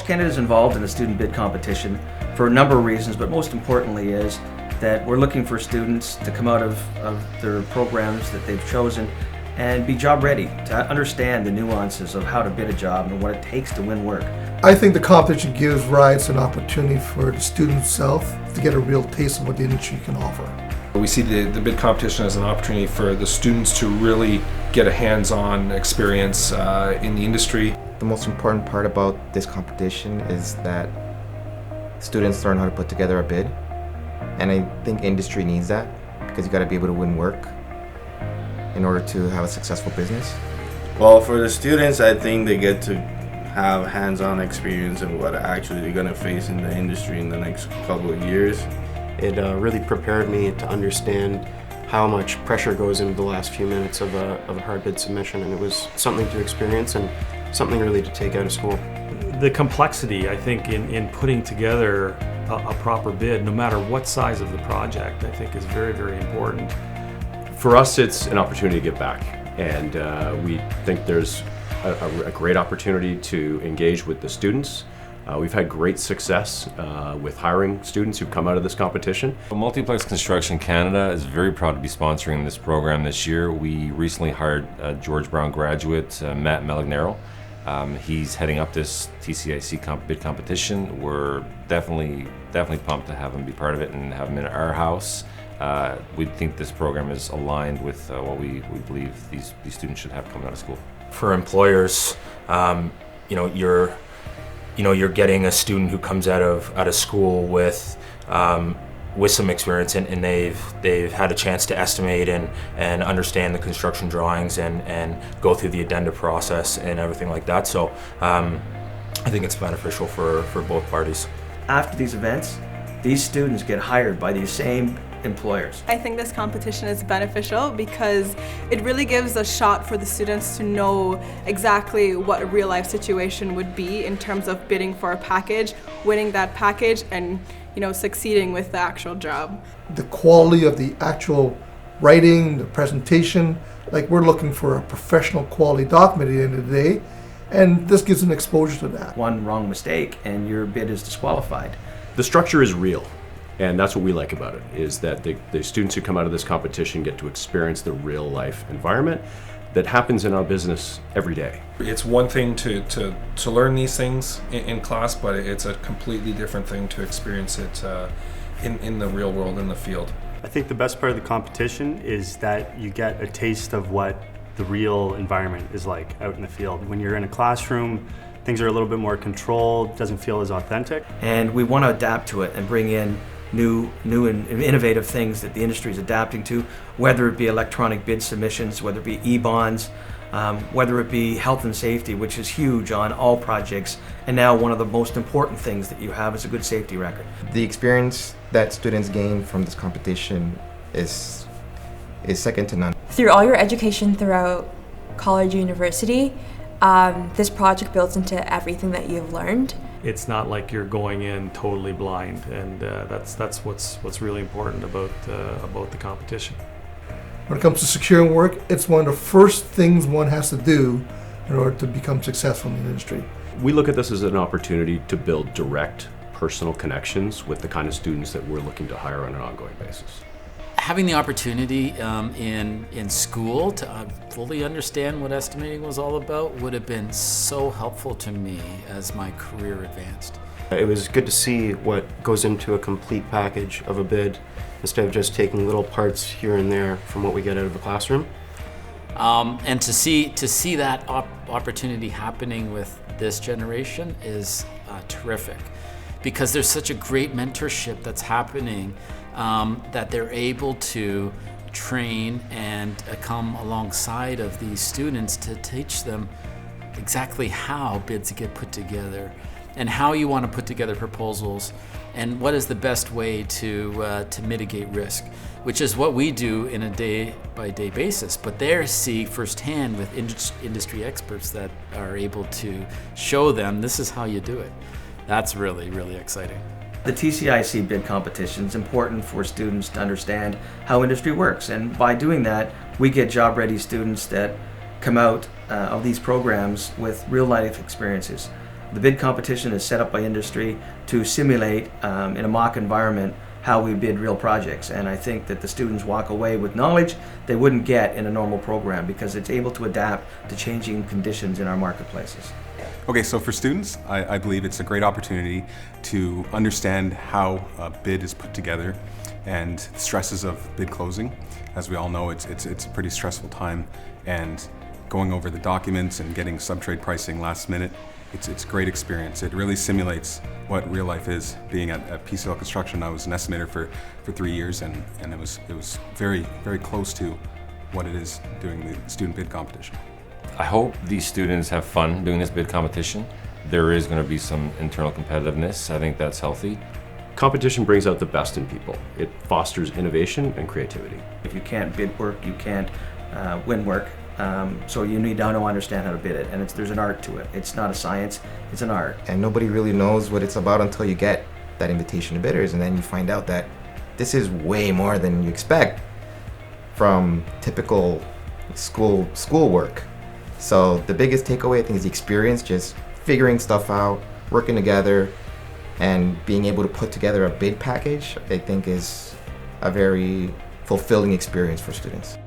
Canada is involved in the student bid competition for a number of reasons, but most importantly is that we're looking for students to come out of their programs that they've chosen and be job ready, to understand the nuances of how to bid a job and what it takes to win work. I think the competition gives rise an opportunity for the student itself to get a real taste of what the industry can offer. We see the bid competition as an opportunity for the students to really get a hands-on experience in the industry. The most important part about this competition is that students learn how to put together a bid, and I think industry needs that because you got to be able to win work in order to have a successful business. Well, for the students, I think they get to have hands-on experience of what actually they're going to face in the industry in the next couple of years. It really prepared me to understand how much pressure goes into the last few minutes of a hard bid submission, and it was something to experience and something really to take out of school. The complexity, I think, in putting together a proper bid, no matter what size of the project, I think is very, very important. For us, it's an opportunity to give back, and we think there's a great opportunity to engage with the students. We've had great success with hiring students who've come out of this competition. Multiplex Construction Canada is very proud to be sponsoring this program this year. We recently hired a George Brown graduate, Matt Melignero. He's heading up this TCIC Bid Competition. We're definitely pumped to have him be part of it and have him in our house. We think this program is aligned with what we believe these students should have coming out of school. For employers, you're getting a student who comes out of school with some experience, and they've had a chance to estimate and understand the construction drawings and go through the addenda process and everything like that. So I think it's beneficial for both parties. After these events, these students get hired by these same employers. I think this competition is beneficial because it really gives a shot for the students to know exactly what a real life situation would be in terms of bidding for a package, winning that package, and succeeding with the actual job. The quality of the actual writing, the presentation, like we're looking for a professional quality document at the end of the day, and this gives them exposure to that. One wrong mistake and your bid is disqualified. The structure is real. And that's what we like about it, is that the students who come out of this competition get to experience the real life environment that happens in our business every day. It's one thing to learn these things in class, but it's a completely different thing to experience it in the real world, in the field. I think the best part of the competition is that you get a taste of what the real environment is like out in the field. When you're in a classroom, things are a little bit more controlled, doesn't feel as authentic. And we want to adapt to it and bring in new and innovative things that the industry is adapting to, whether it be electronic bid submissions, whether it be e-bonds, whether it be health and safety, which is huge on all projects, and now one of the most important things that you have is a good safety record. The experience that students gain from this competition is second to none. Through all your education throughout college or university, this project builds into everything that you've learned. It's not like you're going in totally blind, and that's what's really important about the competition. When it comes to securing work, it's one of the first things one has to do in order to become successful in the industry. We look at this as an opportunity to build direct personal connections with the kind of students that we're looking to hire on an ongoing basis. Having the opportunity in school to fully understand what estimating was all about would have been so helpful to me as my career advanced. It was good to see what goes into a complete package of a bid instead of just taking little parts here and there from what we get out of the classroom. And to see that opportunity happening with this generation is terrific, because there's such a great mentorship that's happening. That they're able to train and come alongside of these students to teach them exactly how bids get put together and how you want to put together proposals and what is the best way to mitigate risk, which is what we do in a day-by-day basis. But they see firsthand with industry experts that are able to show them this is how you do it. That's really, really exciting. The TCIC Bid Competition is important for students to understand how industry works, and by doing that, we get job-ready students that come out of these programs with real-life experiences. The bid competition is set up by industry to simulate in a mock environment how we bid real projects, and I think that the students walk away with knowledge they wouldn't get in a normal program because it's able to adapt to changing conditions in our marketplaces. Okay, so for students, I believe it's a great opportunity to understand how a bid is put together and the stresses of bid closing. As we all know, it's a pretty stressful time, and going over the documents and getting subtrade pricing last minute, it's a great experience. It really simulates what real life is. Being at PCL Construction, I was an estimator for 3 years, and it was very, very close to what it is doing the student bid competition. I hope these students have fun doing this bid competition. There is going to be some internal competitiveness. I think that's healthy. Competition brings out the best in people. It fosters innovation and creativity. If you can't bid work, you can't win work. So you need to understand how to bid it, and there's an art to it. It's not a science, it's an art. And nobody really knows what it's about until you get that invitation to bidders, and then you find out that this is way more than you expect from typical school work. So the biggest takeaway, I think, is the experience, just figuring stuff out, working together, and being able to put together a bid package, I think is a very fulfilling experience for students.